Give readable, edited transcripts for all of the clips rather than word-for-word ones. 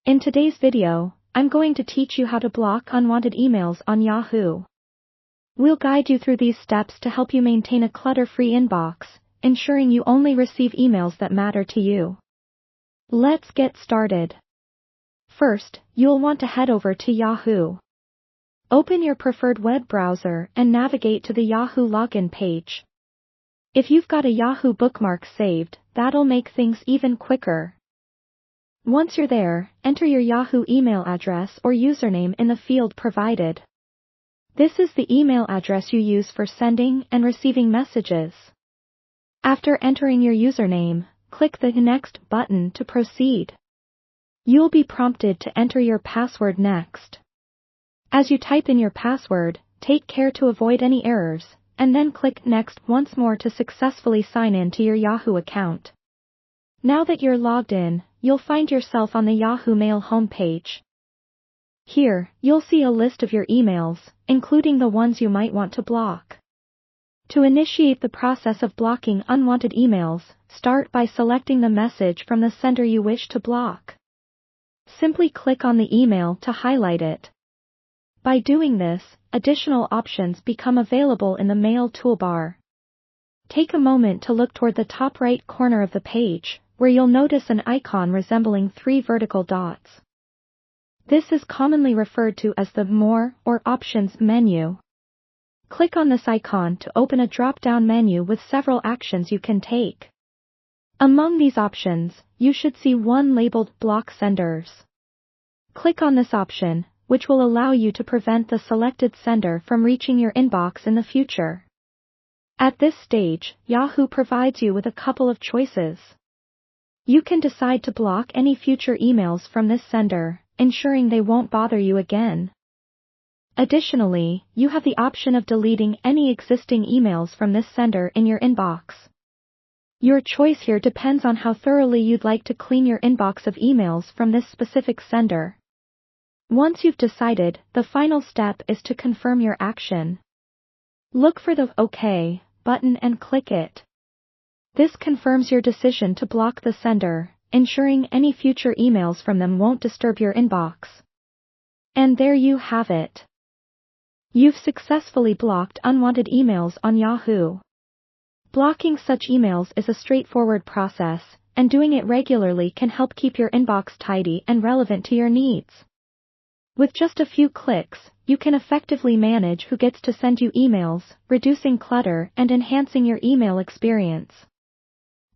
In today's video, I'm going to teach you how to block unwanted emails on Yahoo. We'll guide you through these steps to help you maintain a clutter-free inbox, ensuring you only receive emails that matter to you. Let's get started. First, you'll want to head over to Yahoo. Open your preferred web browser and navigate to the Yahoo login page. If you've got a Yahoo bookmark saved, that'll make things even quicker. Once you're there, enter your Yahoo email address or username in the field provided. This is the email address you use for sending and receiving messages. After entering your username, click the Next button to proceed. You'll be prompted to enter your password next. As you type in your password, take care to avoid any errors, and then click Next once more to successfully sign in to your Yahoo account. Now that you're logged in, you'll find yourself on the Yahoo Mail homepage. Here, you'll see a list of your emails, including the ones you might want to block. To initiate the process of blocking unwanted emails, start by selecting the message from the sender you wish to block. Simply click on the email to highlight it. By doing this, additional options become available in the Mail toolbar. Take a moment to look toward the top right corner of the page, where you'll notice an icon resembling 3 vertical dots. This is commonly referred to as the More or Options menu. Click on this icon to open a drop-down menu with several actions you can take. Among these options, you should see one labeled Block Senders. Click on this option, which will allow you to prevent the selected sender from reaching your inbox in the future. At this stage, Yahoo provides you with a couple of choices. You can decide to block any future emails from this sender, ensuring they won't bother you again. Additionally, you have the option of deleting any existing emails from this sender in your inbox. Your choice here depends on how thoroughly you'd like to clean your inbox of emails from this specific sender. Once you've decided, the final step is to confirm your action. Look for the OK button and click it. This confirms your decision to block the sender, ensuring any future emails from them won't disturb your inbox. And there you have it. You've successfully blocked unwanted emails on Yahoo. Blocking such emails is a straightforward process, and doing it regularly can help keep your inbox tidy and relevant to your needs. With just a few clicks, you can effectively manage who gets to send you emails, reducing clutter and enhancing your email experience.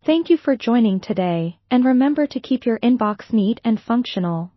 Thank you for joining today, and remember to keep your inbox neat and functional.